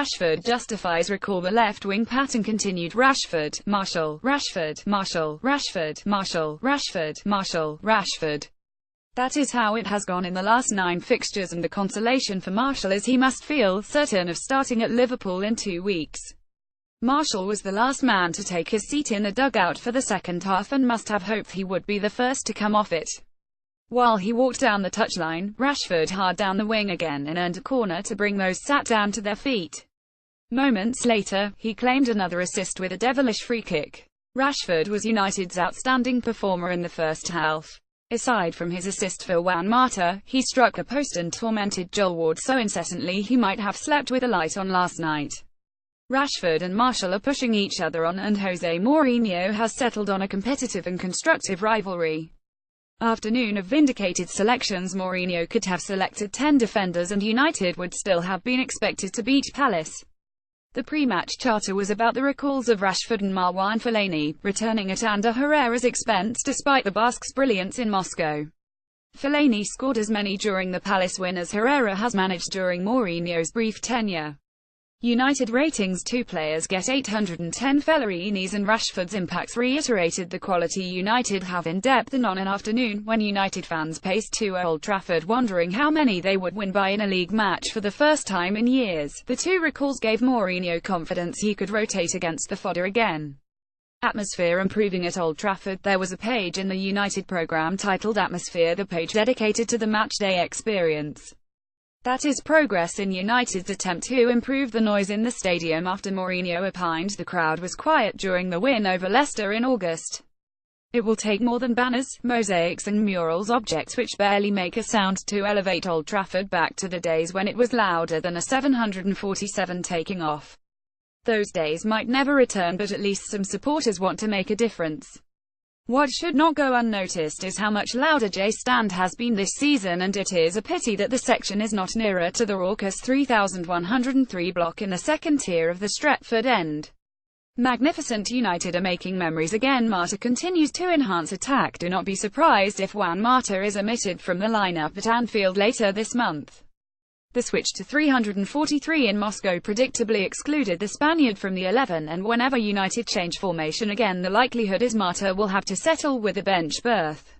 Rashford justifies recall the left-wing pattern continued. Rashford, Martial, Rashford, Martial, Rashford, Martial, Rashford, Martial, Rashford. That is how it has gone in the last 9 fixtures, and the consolation for Martial is he must feel certain of starting at Liverpool in 2 weeks. Martial was the last man to take his seat in the dugout for the second half and must have hoped he would be the first to come off it. While he walked down the touchline, Rashford hard down the wing again and earned a corner to bring those sat down to their feet. Moments later, he claimed another assist with a devilish free kick. Rashford was United's outstanding performer in the first half. Aside from his assist for Juan Mata, he struck a post and tormented Joel Ward so incessantly he might have slept with a light on last night. Rashford and Martial are pushing each other on, and Jose Mourinho has settled on a competitive and constructive rivalry. Afternoon of vindicated selections. Mourinho could have selected 10 defenders and United would still have been expected to beat Palace. The pre-match charter was about the recalls of Rashford and Marwan Fellaini, returning at Ander Herrera's expense despite the Basques' brilliance in Moscow. Fellaini scored as many during the Palace win as Herrera has managed during Mourinho's brief tenure. United ratings: 2 players get 810. Fellaini's and Rashford's impacts reiterated the quality United have in depth, and on an afternoon when United fans paced to Old Trafford wondering how many they would win by in a league match for the first time in years, the 2 recalls gave Mourinho confidence he could rotate against the fodder again. Atmosphere improving at Old Trafford. There was a page in the United programme titled Atmosphere, the page dedicated to the matchday experience. That is progress in United's attempt to improve the noise in the stadium after Mourinho opined the crowd was quiet during the win over Leicester in August. It will take more than banners, mosaics and murals, objects which barely make a sound, to elevate Old Trafford back to the days when it was louder than a 747 taking off. Those days might never return, but at least some supporters want to make a difference. What should not go unnoticed is how much louder Jay's stand has been this season, and it is a pity that the section is not nearer to the raucous 3103 block in the second tier of the Stretford end. Magnificent. United are making memories again. Mata continues to enhance attack. Do not be surprised if Juan Mata is omitted from the lineup at Anfield later this month. The switch to 343 in Moscow predictably excluded the Spaniard from the 11, and whenever United change formation again, the likelihood is Mata will have to settle with a bench berth.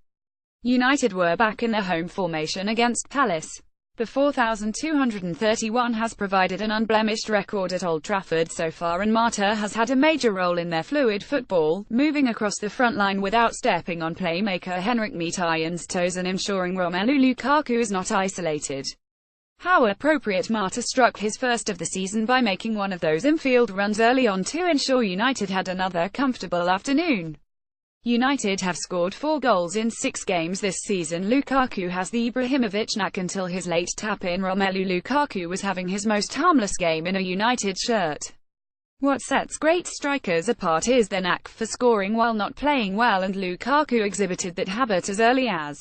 United were back in their home formation against Palace. The 4,231 has provided an unblemished record at Old Trafford so far, and Mata has had a major role in their fluid football, moving across the front line without stepping on playmaker Henrik Mkhitaryan's toes and ensuring Romelu Lukaku is not isolated. How appropriate. Mata struck his first of the season by making one of those infield runs early on to ensure United had another comfortable afternoon. United have scored 4 goals in 6 games this season. Lukaku has the Ibrahimovic knack until his late tap-in. Romelu Lukaku was having his most harmless game in a United shirt. What sets great strikers apart is their knack for scoring while not playing well, and Lukaku exhibited that habit as early as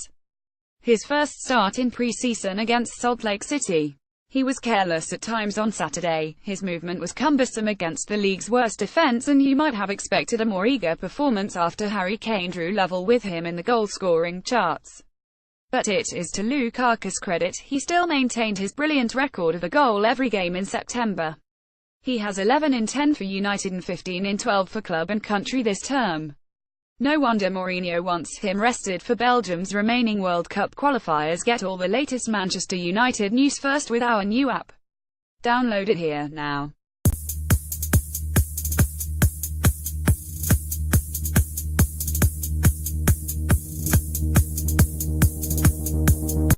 his first start in pre-season against Salt Lake City. He was careless at times on Saturday, his movement was cumbersome against the league's worst defense, and you might have expected a more eager performance after Harry Kane drew level with him in the goal-scoring charts. But it is to Lukaku's credit, he still maintained his brilliant record of a goal every game in September. He has 11 in 10 for United and 15 in 12 for club and country this term. No wonder Mourinho wants him rested for Belgium's remaining World Cup qualifiers. Get all the latest Manchester United news first with our new app. Download it here now.